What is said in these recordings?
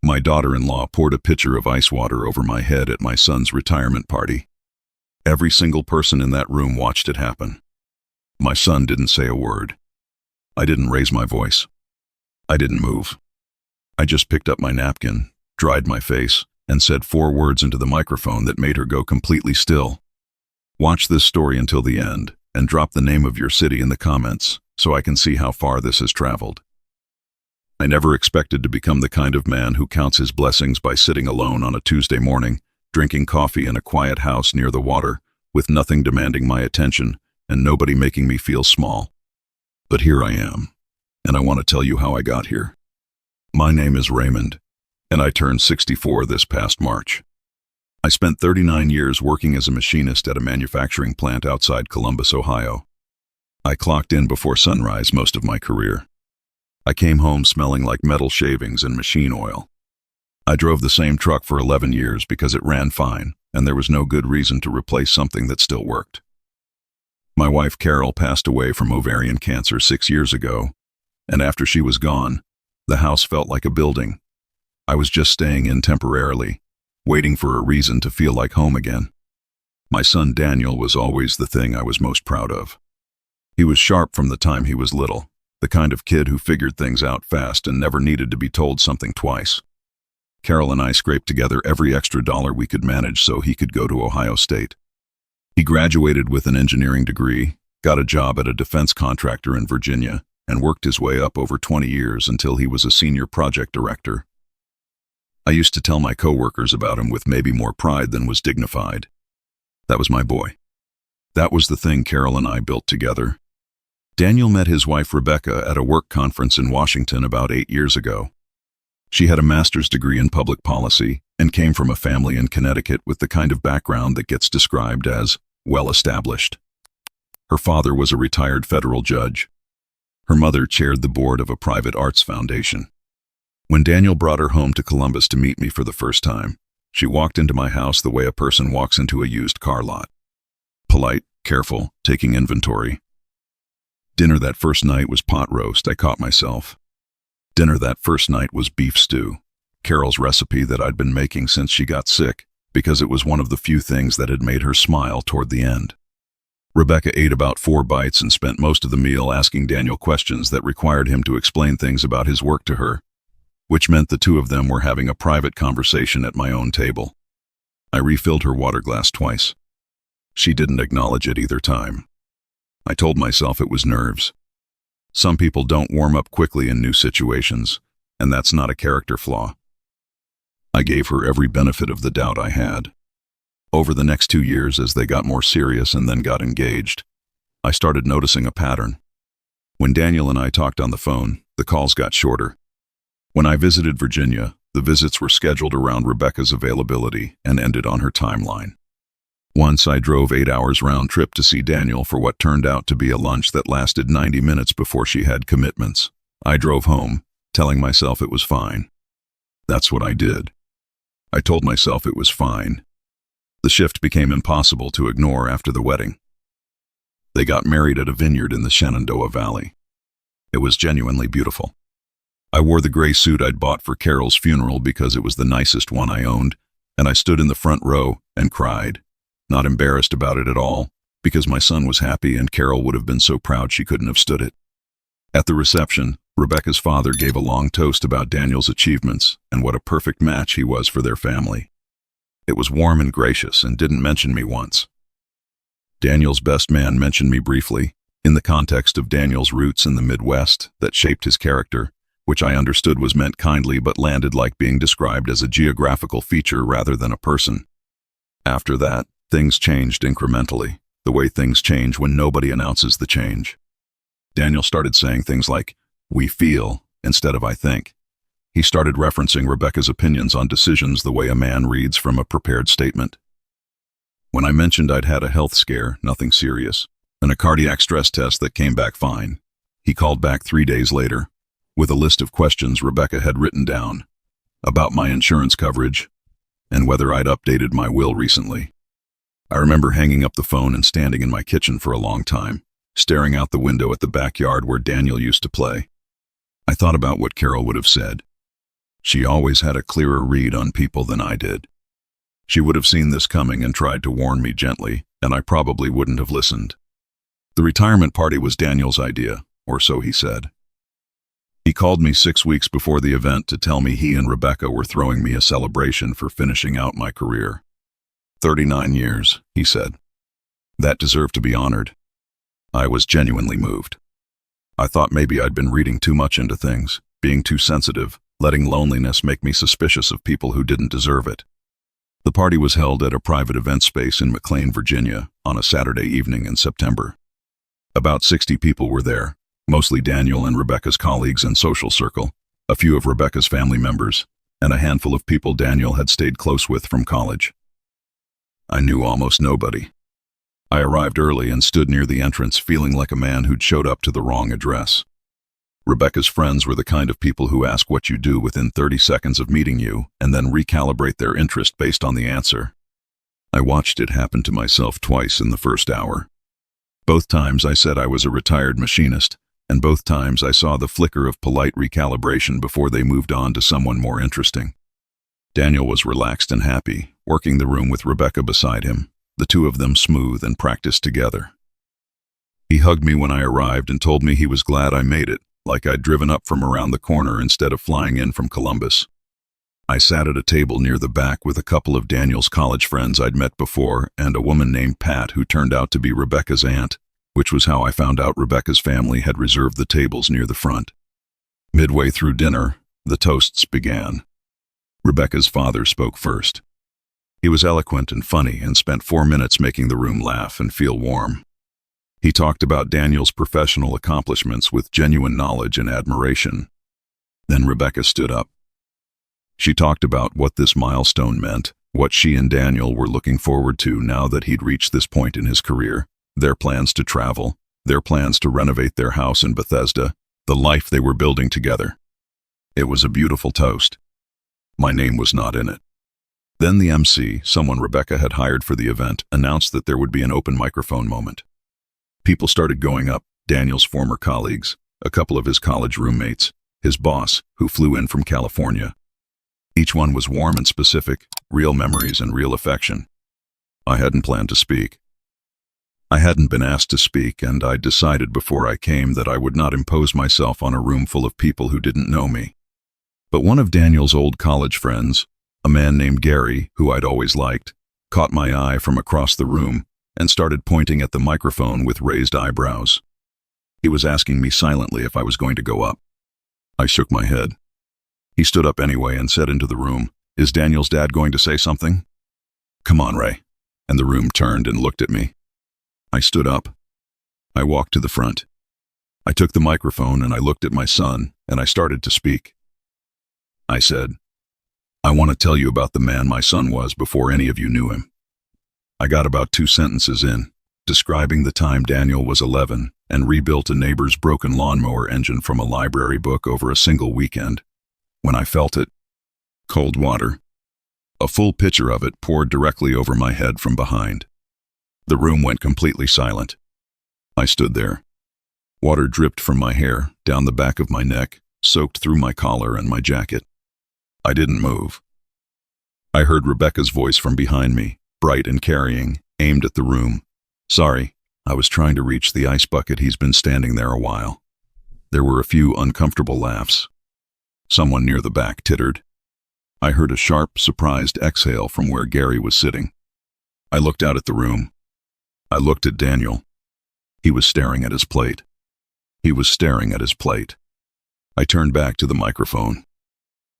My daughter-in-law poured a pitcher of ice water over my head at my son's retirement party. Every single person in that room watched it happen. My son didn't say a word. I didn't raise my voice. I didn't move. I just picked up my napkin, dried my face, and said 4 words into the microphone that made her go completely still. Watch this story until the end, and drop the name of your city in the comments so I can see how far this has traveled. I never expected to become the kind of man who counts his blessings by sitting alone on a Tuesday morning, drinking coffee in a quiet house near the water, with nothing demanding my attention and nobody making me feel small. But here I am, and I want to tell you how I got here. My name is Raymond, and I turned 64 this past March. I spent 39 years working as a machinist at a manufacturing plant outside Columbus, Ohio. I clocked in before sunrise most of my career. I came home smelling like metal shavings and machine oil. I drove the same truck for 11 years because it ran fine, and there was no good reason to replace something that still worked. My wife Carol passed away from ovarian cancer 6 years ago, and after she was gone, the house felt like a building. I was just staying in temporarily, waiting for a reason to feel like home again. My son Daniel was always the thing I was most proud of. He was sharp from the time he was little, the kind of kid who figured things out fast and never needed to be told something twice. Carol and I scraped together every extra dollar we could manage so he could go to Ohio State. He graduated with an engineering degree, got a job at a defense contractor in Virginia, and worked his way up over 20 years until he was a senior project director. I used to tell my coworkers about him with maybe more pride than was dignified. That was my boy. That was the thing Carol and I built together. Daniel met his wife Rebecca at a work conference in Washington about 8 years ago. She had a master's degree in public policy and came from a family in Connecticut with the kind of background that gets described as well-established. Her father was a retired federal judge. Her mother chaired the board of a private arts foundation. When Daniel brought her home to Columbus to meet me for the first time, she walked into my house the way a person walks into a used car lot. Polite, careful, taking inventory. Dinner that first night was pot roast, I caught myself. Dinner that first night was beef stew, Carol's recipe that I'd been making since she got sick, because it was one of the few things that had made her smile toward the end. Rebecca ate about 4 bites and spent most of the meal asking Daniel questions that required him to explain things about his work to her, which meant the two of them were having a private conversation at my own table. I refilled her water glass twice. She didn't acknowledge it either time. I told myself it was nerves. Some people don't warm up quickly in new situations, and that's not a character flaw. I gave her every benefit of the doubt I had. Over the next 2 years, as they got more serious and then got engaged, I started noticing a pattern. When Daniel and I talked on the phone, the calls got shorter. When I visited Virginia, the visits were scheduled around Rebecca's availability and ended on her timeline. Once I drove 8 hours round trip to see Daniel for what turned out to be a lunch that lasted 90 minutes before she had commitments. I drove home, telling myself it was fine. That's what I did. I told myself it was fine. The shift became impossible to ignore after the wedding. They got married at a vineyard in the Shenandoah Valley. It was genuinely beautiful. I wore the gray suit I'd bought for Carol's funeral because it was the nicest one I owned, and I stood in the front row and cried. Not embarrassed about it at all, because my son was happy and Carol would have been so proud she couldn't have stood it. At the reception, Rebecca's father gave a long toast about Daniel's achievements and what a perfect match he was for their family. It was warm and gracious and didn't mention me once. Daniel's best man mentioned me briefly, in the context of Daniel's roots in the Midwest that shaped his character, which I understood was meant kindly but landed like being described as a geographical feature rather than a person. After that, things changed incrementally, the way things change when nobody announces the change. Daniel started saying things like, "we feel," instead of "I think." He started referencing Rebecca's opinions on decisions the way a man reads from a prepared statement. When I mentioned I'd had a health scare, nothing serious, and a cardiac stress test that came back fine, he called back 3 days later, with a list of questions Rebecca had written down, about my insurance coverage, and whether I'd updated my will recently. I remember hanging up the phone and standing in my kitchen for a long time, staring out the window at the backyard where Daniel used to play. I thought about what Carol would have said. She always had a clearer read on people than I did. She would have seen this coming and tried to warn me gently, and I probably wouldn't have listened. The retirement party was Daniel's idea, or so he said. He called me 6 weeks before the event to tell me he and Rebecca were throwing me a celebration for finishing out my career. 39 years, he said. That deserved to be honored. I was genuinely moved. I thought maybe I'd been reading too much into things, being too sensitive, letting loneliness make me suspicious of people who didn't deserve it. The party was held at a private event space in McLean, Virginia, on a Saturday evening in September. About 60 people were there, mostly Daniel and Rebecca's colleagues and social circle, a few of Rebecca's family members, and a handful of people Daniel had stayed close with from college. I knew almost nobody. I arrived early and stood near the entrance feeling like a man who'd showed up to the wrong address. Rebecca's friends were the kind of people who ask what you do within 30 seconds of meeting you and then recalibrate their interest based on the answer. I watched it happen to myself twice in the first hour. Both times I said I was a retired machinist, and both times I saw the flicker of polite recalibration before they moved on to someone more interesting. Daniel was relaxed and happy, working the room with Rebecca beside him, the two of them smooth and practiced together. He hugged me when I arrived and told me he was glad I made it, like I'd driven up from around the corner instead of flying in from Columbus. I sat at a table near the back with a couple of Daniel's college friends I'd met before and a woman named Pat who turned out to be Rebecca's aunt, which was how I found out Rebecca's family had reserved the tables near the front. Midway through dinner, the toasts began. Rebecca's father spoke first. He was eloquent and funny and spent 4 minutes making the room laugh and feel warm. He talked about Daniel's professional accomplishments with genuine knowledge and admiration. Then Rebecca stood up. She talked about what this milestone meant, what she and Daniel were looking forward to now that he'd reached this point in his career, their plans to travel, their plans to renovate their house in Bethesda, the life they were building together. It was a beautiful toast. My name was not in it. Then the MC, someone Rebecca had hired for the event, announced that there would be an open microphone moment. People started going up, Daniel's former colleagues, a couple of his college roommates, his boss, who flew in from California. Each one was warm and specific, real memories and real affection. I hadn't planned to speak. I hadn't been asked to speak, and I'd decided before I came that I would not impose myself on a room full of people who didn't know me. But one of Daniel's old college friends, a man named Gary, who I'd always liked, caught my eye from across the room and started pointing at the microphone with raised eyebrows. He was asking me silently if I was going to go up. I shook my head. He stood up anyway and said into the room, "Is Daniel's dad going to say something?" "Come on, Ray." And the room turned and looked at me. I stood up. I walked to the front. I took the microphone and I looked at my son and I started to speak. I said, "I want to tell you about the man my son was before any of you knew him." I got about 2 sentences in, describing the time Daniel was 11 and rebuilt a neighbor's broken lawnmower engine from a library book over a single weekend, when I felt it. Cold water. A full pitcher of it poured directly over my head from behind. The room went completely silent. I stood there. Water dripped from my hair, down the back of my neck, soaked through my collar and my jacket. I didn't move. I heard Rebecca's voice from behind me, bright and carrying, aimed at the room. "Sorry, I was trying to reach the ice bucket. He's been standing there a while." There were a few uncomfortable laughs. Someone near the back tittered. I heard a sharp, surprised exhale from where Gary was sitting. I looked out at the room. I looked at Daniel. He was staring at his plate. He was staring at his plate. I turned back to the microphone.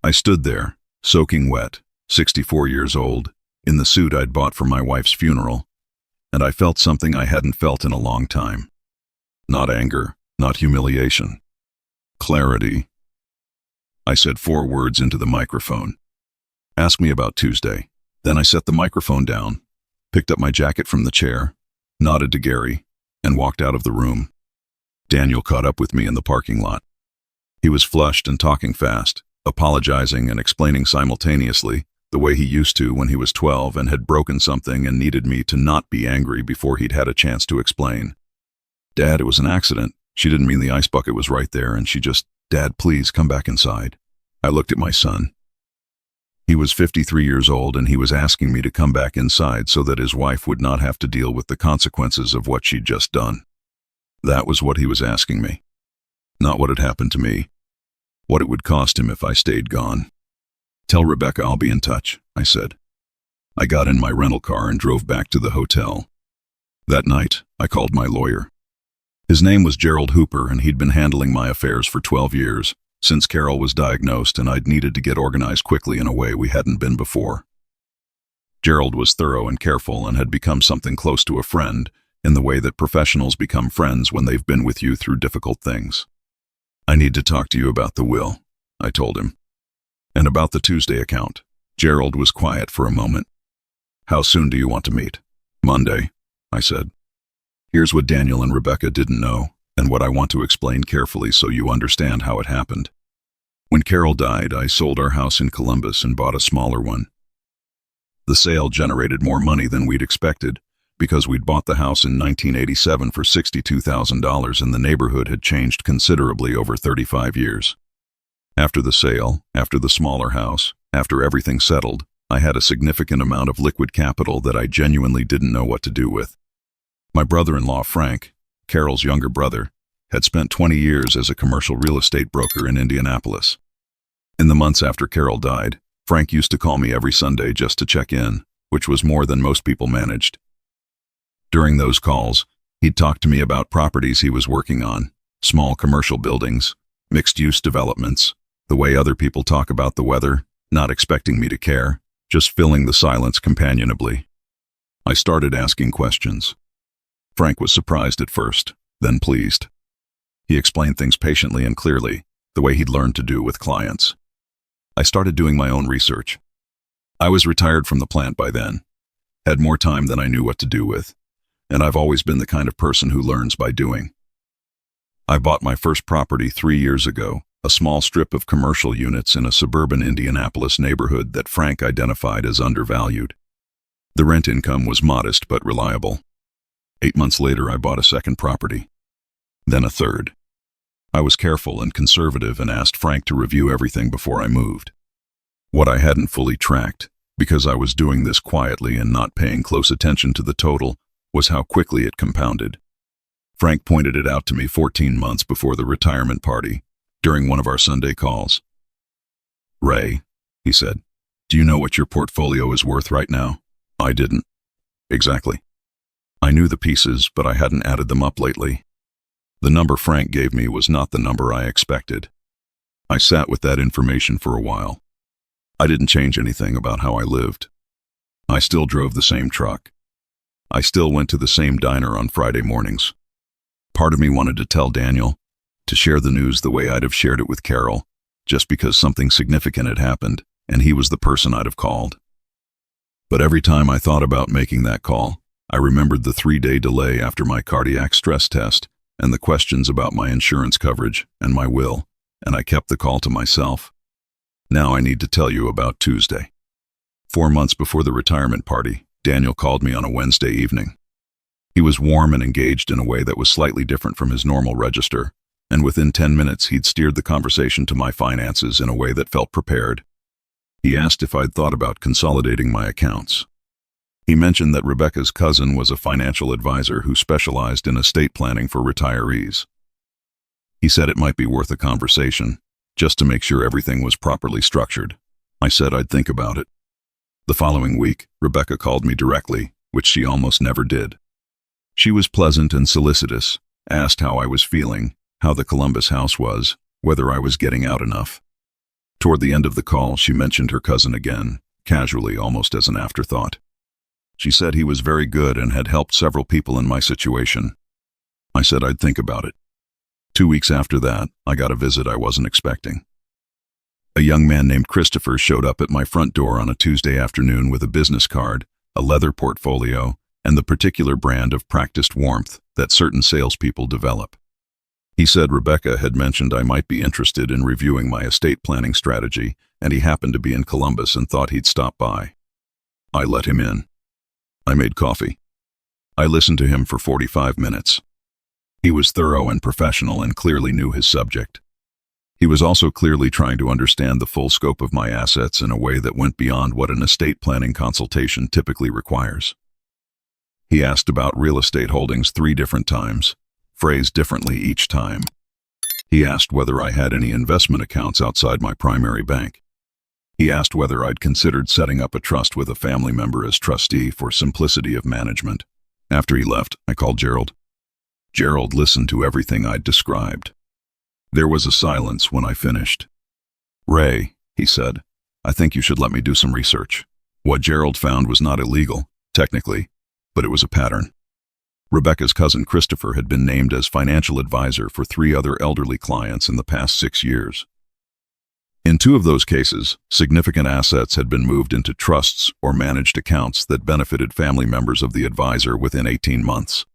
I stood there, soaking wet, 64 years old, in the suit I'd bought for my wife's funeral, and I felt something I hadn't felt in a long time. Not anger, not humiliation. Clarity. I said 4 words into the microphone. "Ask me about Tuesday." Then I set the microphone down, picked up my jacket from the chair, nodded to Gary, and walked out of the room. Daniel caught up with me in the parking lot. He was flushed and talking fast, apologizing and explaining simultaneously, the way he used to when he was 12 and had broken something and needed me to not be angry before he'd had a chance to explain. "Dad, it was an accident. She didn't mean the ice bucket was right there and she just, Dad, please come back inside." I looked at my son. He was 53 years old and he was asking me to come back inside so that his wife would not have to deal with the consequences of what she'd just done. That was what he was asking me. Not what had happened to me. What it would cost him if I stayed gone. "Tell Rebecca I'll be in touch," I said. I got in my rental car and drove back to the hotel. That night, I called my lawyer. His name was Gerald Hooper, and he'd been handling my affairs for 12 years, since Carol was diagnosed and I'd needed to get organized quickly in a way we hadn't been before. Gerald was thorough and careful and had become something close to a friend, in the way that professionals become friends when they've been with you through difficult things. "I need to talk to you about the will," I told him. "And about the Tuesday account." Gerald was quiet for a moment. "How soon do you want to meet?" "Monday," I said. "Here's what Daniel and Rebecca didn't know, and what I want to explain carefully so you understand how it happened. When Carol died, I sold our house in Columbus and bought a smaller one. The sale generated more money than we'd expected, because we'd bought the house in 1987 for $62,000 and the neighborhood had changed considerably over 35 years. After the sale, after the smaller house, after everything settled, I had a significant amount of liquid capital that I genuinely didn't know what to do with. My brother-in-law, Frank, Carol's younger brother, had spent 20 years as a commercial real estate broker in Indianapolis. In the months after Carol died, Frank used to call me every Sunday just to check in, which was more than most people managed. During those calls, he'd talk to me about properties he was working on, small commercial buildings, mixed-use developments, the way other people talk about the weather, not expecting me to care, just filling the silence companionably. I started asking questions. Frank was surprised at first, then pleased. He explained things patiently and clearly, the way he'd learned to do with clients. I started doing my own research. I was retired from the plant by then, had more time than I knew what to do with, and I've always been the kind of person who learns by doing. I bought my first property 3 years ago, a small strip of commercial units in a suburban Indianapolis neighborhood that Frank identified as undervalued. The rent income was modest but reliable. 8 months later, I bought a second property, then a third. I was careful and conservative and asked Frank to review everything before I moved. What I hadn't fully tracked, because I was doing this quietly and not paying close attention to the total, was how quickly it compounded. Frank pointed it out to me 14 months before the retirement party, during one of our Sunday calls. "Ray," he said, "do you know what your portfolio is worth right now?" I didn't. Exactly. I knew the pieces, but I hadn't added them up lately. The number Frank gave me was not the number I expected. I sat with that information for a while. I didn't change anything about how I lived. I still drove the same truck. I still went to the same diner on Friday mornings. Part of me wanted to tell Daniel, to share the news the way I'd have shared it with Carol, just because something significant had happened, and he was the person I'd have called. But every time I thought about making that call, I remembered the 3-day delay after my cardiac stress test and the questions about my insurance coverage and my will, and I kept the call to myself. Now I need to tell you about Tuesday. 4 months before the retirement party, Daniel called me on a Wednesday evening. He was warm and engaged in a way that was slightly different from his normal register, and within 10 minutes he'd steered the conversation to my finances in a way that felt prepared. He asked if I'd thought about consolidating my accounts. He mentioned that Rebecca's cousin was a financial advisor who specialized in estate planning for retirees. He said it might be worth a conversation, just to make sure everything was properly structured. I said I'd think about it. The following week, Rebecca called me directly, which she almost never did. She was pleasant and solicitous, asked how I was feeling, how the Columbus house was, whether I was getting out enough. Toward the end of the call, she mentioned her cousin again, casually, almost as an afterthought. She said he was very good and had helped several people in my situation. I said I'd think about it. 2 weeks after that, I got a visit I wasn't expecting. A young man named Christopher showed up at my front door on a Tuesday afternoon with a business card, a leather portfolio, and the particular brand of practiced warmth that certain salespeople develop. He said Rebecca had mentioned I might be interested in reviewing my estate planning strategy, and he happened to be in Columbus and thought he'd stop by. I let him in. I made coffee. I listened to him for 45 minutes. He was thorough and professional and clearly knew his subject. He was also clearly trying to understand the full scope of my assets in a way that went beyond what an estate planning consultation typically requires. He asked about real estate holdings 3 different times, phrased differently each time. He asked whether I had any investment accounts outside my primary bank. He asked whether I'd considered setting up a trust with a family member as trustee for simplicity of management. After he left, I called Gerald. Gerald listened to everything I'd described. There was a silence when I finished. "Ray," he said, "I think you should let me do some research." What Gerald found was not illegal, technically, but it was a pattern. Rebecca's cousin Christopher had been named as financial advisor for 3 other elderly clients in the past 6 years. In 2 of those cases, significant assets had been moved into trusts or managed accounts that benefited family members of the advisor within 18 months.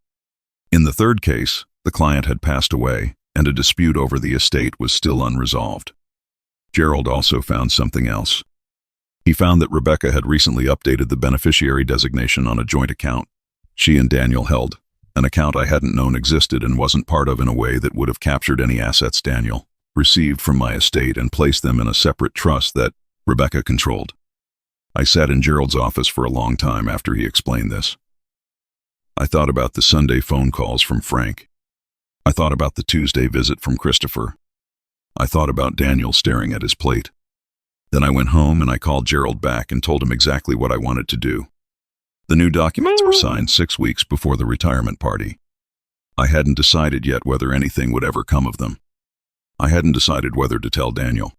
In the 3rd case, the client had passed away, and a dispute over the estate was still unresolved. Gerald also found something else. He found that Rebecca had recently updated the beneficiary designation on a joint account she and Daniel held, an account I hadn't known existed and wasn't part of in a way that would have captured any assets Daniel received from my estate and placed them in a separate trust that Rebecca controlled. I sat in Gerald's office for a long time after he explained this. I thought about the Sunday phone calls from Frank. I thought about the Tuesday visit from Christopher. I thought about Daniel staring at his plate. Then I went home and I called Gerald back and told him exactly what I wanted to do. The new documents were signed 6 weeks before the retirement party. I hadn't decided yet whether anything would ever come of them. I hadn't decided whether to tell Daniel.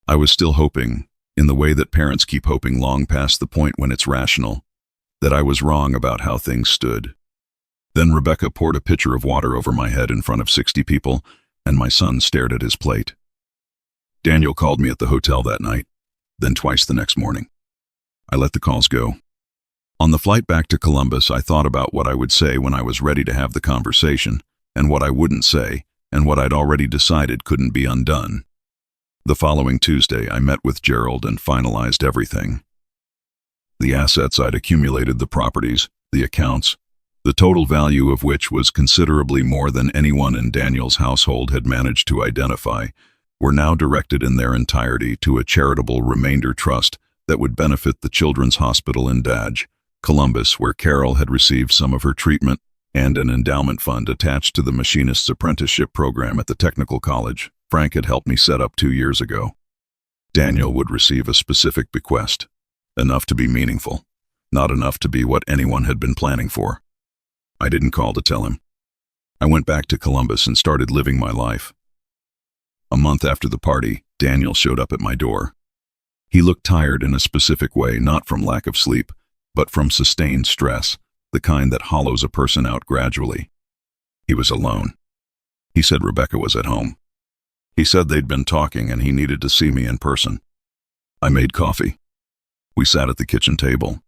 I was still hoping, in the way that parents keep hoping long past the point when it's rational, that I was wrong about how things stood. Then Rebecca poured a pitcher of water over my head in front of 60 people, and my son stared at his plate. Daniel called me at the hotel that night, then twice the next morning. I let the calls go. On the flight back to Columbus, I thought about what I would say when I was ready to have the conversation, and what I wouldn't say, and what I'd already decided couldn't be undone. The following Tuesday, I met with Gerald and finalized everything. The assets I'd accumulated, the properties, the accounts, the total value of which was considerably more than anyone in Daniel's household had managed to identify, were now directed in their entirety to a charitable remainder trust that would benefit the Children's Hospital in Dodge, Columbus, where Carol had received some of her treatment, and an endowment fund attached to the machinist's apprenticeship program at the technical college Frank had helped me set up 2 years ago. Daniel would receive a specific bequest, enough to be meaningful, not enough to be what anyone had been planning for. I didn't call to tell him. I went back to Columbus and started living my life. A month after the party, Daniel showed up at my door. He looked tired in a specific way, not from lack of sleep, but from sustained stress, the kind that hollows a person out gradually. He was alone. He said Rebecca was at home. He said they'd been talking and he needed to see me in person. I made coffee. We sat at the kitchen table.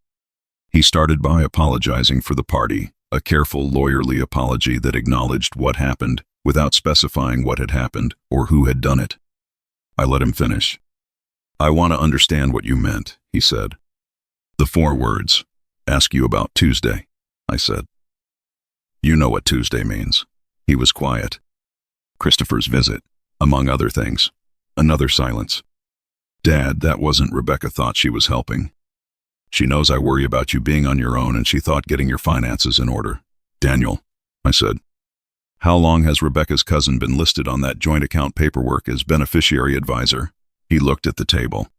He started by apologizing for the party, a careful, lawyerly apology that acknowledged what happened without specifying what had happened or who had done it. I let him finish. "I want to understand what you meant," he said. "The 4 words. Ask you about Tuesday," I said. "You know what Tuesday means." He was quiet. Christopher's visit, among other things. Another silence. "Dad, that wasn't Rebecca thought she was helping. She knows I worry about you being on your own and she thought getting your finances in order." "Daniel," I said, "how long has Rebecca's cousin been listed on that joint account paperwork as beneficiary advisor?" He looked at the table.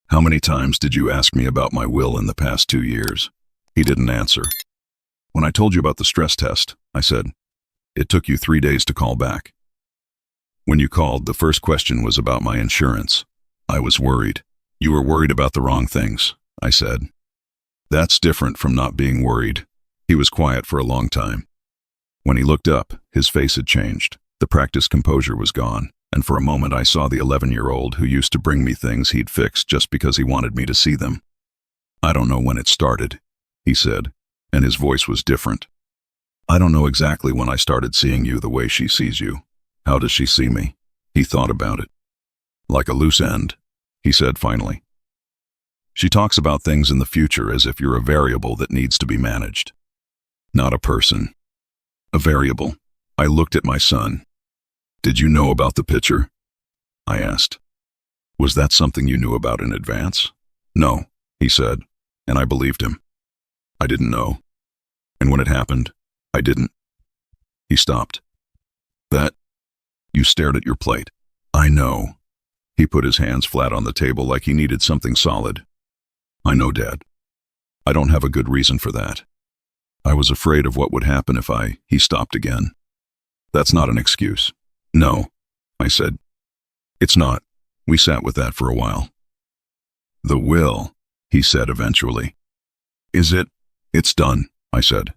"How many times did you ask me about my will in the past 2 years? He didn't answer. "When I told you about the stress test," I said, "it took you 3 days to call back. When you called, the first question was about my insurance. I was worried. You were worried about the wrong things," I said. "That's different from not being worried." He was quiet for a long time. When he looked up, his face had changed. The practiced composure was gone, and for a moment I saw the 11-year-old who used to bring me things he'd fixed just because he wanted me to see them. "I don't know when it started," he said, and his voice was different. "I don't know exactly when I started seeing you the way she sees you. How does she see me?" He thought about it. "Like a loose end," he said finally. "She talks about things in the future as if you're a variable that needs to be managed. Not a person. A variable." I looked at my son. "Did you know about the pitcher?" I asked. Was that something you knew about in advance? No, he said, and I believed him. I didn't know. And when it happened, I didn't. He stopped. That? You stared at your plate. I know. He put his hands flat on the table like he needed something solid. I know, Dad. I don't have a good reason for that. I was afraid of what would happen if He stopped again. That's not an excuse. No, I said. It's not. We sat with that for a while. The will, he said eventually. Is it? It's done, I said.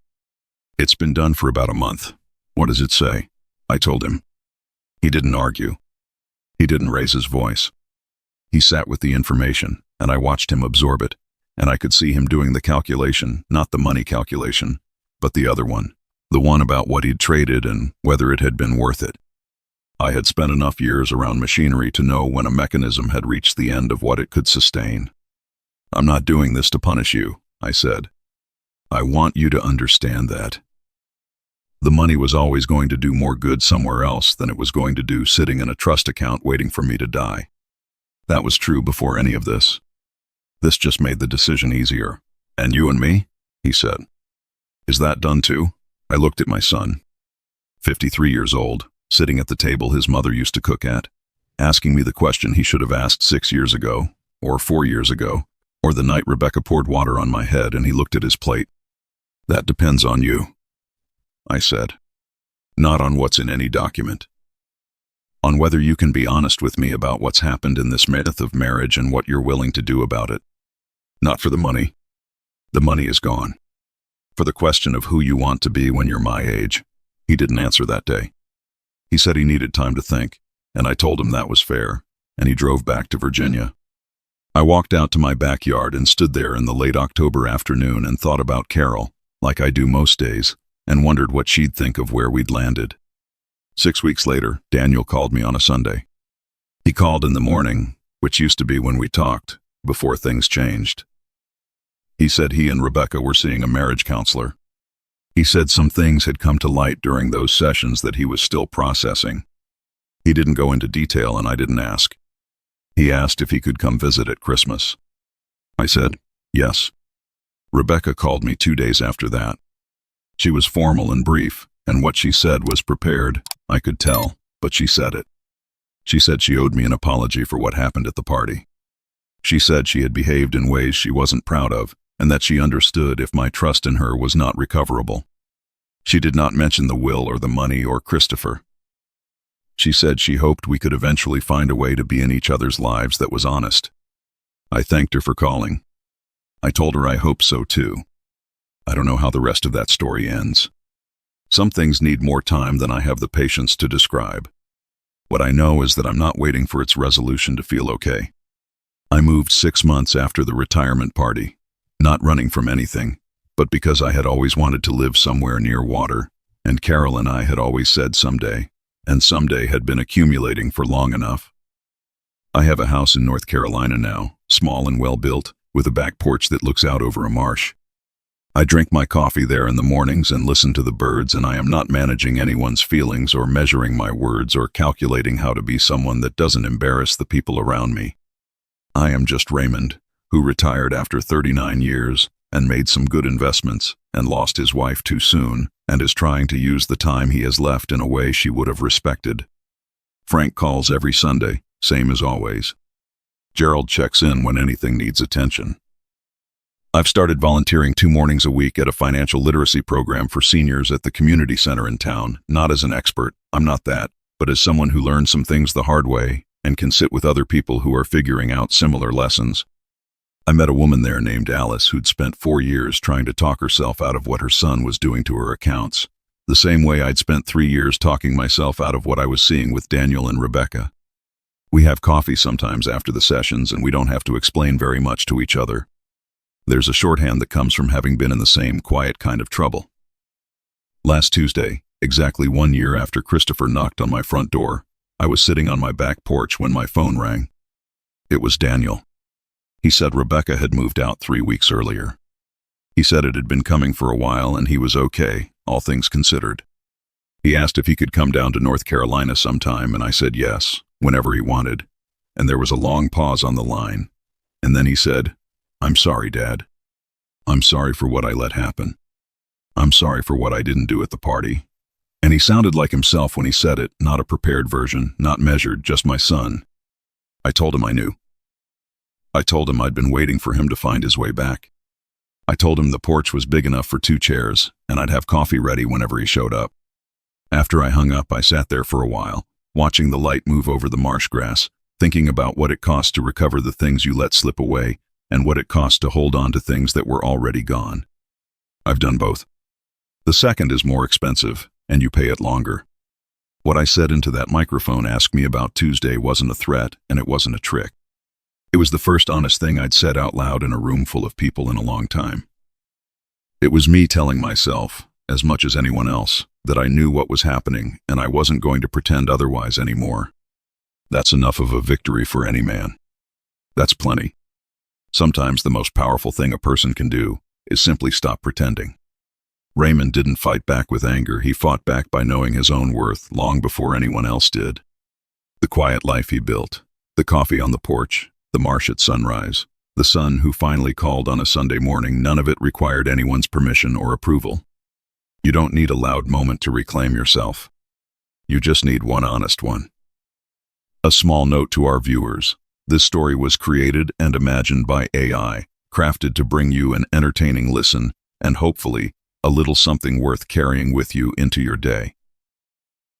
It's been done for about a month. What does it say? I told him. He didn't argue. He didn't raise his voice. He sat with the information, and I watched him absorb it, and I could see him doing the calculation, not the money calculation, but the other one, the one about what he'd traded and whether it had been worth it. I had spent enough years around machinery to know when a mechanism had reached the end of what it could sustain. I'm not doing this to punish you, I said. I want you to understand that. The money was always going to do more good somewhere else than it was going to do sitting in a trust account waiting for me to die. That was true before any of this. This just made the decision easier. And you and me? He said. Is that done too? I looked at my son, 53 years old, sitting at the table his mother used to cook at, asking me the question he should have asked 6 years ago, or 4 years ago, or the night Rebecca poured water on my head and he looked at his plate. That depends on you, I said. Not on what's in any document. On whether you can be honest with me about what's happened in this myth of marriage and what you're willing to do about it. Not for the money. The money is gone. For the question of who you want to be when you're my age. He didn't answer that day. He said he needed time to think, and I told him that was fair, and he drove back to Virginia. I walked out to my backyard and stood there in the late October afternoon and thought about Carol, like I do most days, and wondered what she'd think of where we'd landed. 6 weeks later, Daniel called me on a Sunday. He called in the morning, which used to be when we talked, before things changed. He said he and Rebecca were seeing a marriage counselor. He said some things had come to light during those sessions that he was still processing. He didn't go into detail and I didn't ask. He asked if he could come visit at Christmas. I said, yes. Rebecca called me 2 days after that. She was formal and brief, and what she said was prepared, I could tell, but she said it. She said she owed me an apology for what happened at the party. She said she had behaved in ways she wasn't proud of, and that she understood if my trust in her was not recoverable. She did not mention the will or the money or Christopher. She said she hoped we could eventually find a way to be in each other's lives that was honest. I thanked her for calling. I told her I hoped so too. I don't know how the rest of that story ends. Some things need more time than I have the patience to describe. What I know is that I'm not waiting for its resolution to feel okay. I moved 6 months after the retirement party, not running from anything, but because I had always wanted to live somewhere near water, and Carol and I had always said someday, and someday had been accumulating for long enough. I have a house in North Carolina now, small and well-built, with a back porch that looks out over a marsh. I drink my coffee there in the mornings and listen to the birds, and I am not managing anyone's feelings or measuring my words or calculating how to be someone that doesn't embarrass the people around me. I am just Raymond, who retired after 39 years and made some good investments and lost his wife too soon and is trying to use the time he has left in a way she would have respected. Frank calls every Sunday, same as always. Gerald checks in when anything needs attention. I've started volunteering 2 mornings a week at a financial literacy program for seniors at the community center in town, not as an expert, I'm not that, but as someone who learned some things the hard way and can sit with other people who are figuring out similar lessons. I met a woman there named Alice who'd spent 4 years trying to talk herself out of what her son was doing to her accounts, the same way I'd spent 3 years talking myself out of what I was seeing with Daniel and Rebecca. We have coffee sometimes after the sessions, and we don't have to explain very much to each other. There's a shorthand that comes from having been in the same quiet kind of trouble. Last Tuesday, exactly 1 year after Christopher knocked on my front door, I was sitting on my back porch when my phone rang. It was Daniel. He said Rebecca had moved out 3 weeks earlier. He said it had been coming for a while and he was okay, all things considered. He asked if he could come down to North Carolina sometime, and I said yes, whenever he wanted, and there was a long pause on the line. And then he said, "I'm sorry, Dad. I'm sorry for what I let happen. I'm sorry for what I didn't do at the party." And he sounded like himself when he said it, not a prepared version, not measured, just my son. I told him I knew. I told him I'd been waiting for him to find his way back. I told him the porch was big enough for 2 chairs, and I'd have coffee ready whenever he showed up. After I hung up, I sat there for a while, watching the light move over the marsh grass, thinking about what it cost to recover the things you let slip away, and what it cost to hold on to things that were already gone. I've done both. The second is more expensive, and you pay it longer. What I said into that microphone asked me about Tuesday wasn't a threat, and it wasn't a trick. It was the first honest thing I'd said out loud in a room full of people in a long time. It was me telling myself, as much as anyone else, that I knew what was happening and I wasn't going to pretend otherwise anymore. That's enough of a victory for any man. That's plenty. Sometimes the most powerful thing a person can do is simply stop pretending. Raymond didn't fight back with anger, he fought back by knowing his own worth long before anyone else did. The quiet life he built, the coffee on the porch, the marsh at sunrise, the son who finally called on a Sunday morning, none of it required anyone's permission or approval. You don't need a loud moment to reclaim yourself. You just need one honest one. A small note to our viewers. This story was created and imagined by AI, crafted to bring you an entertaining listen and hopefully a little something worth carrying with you into your day.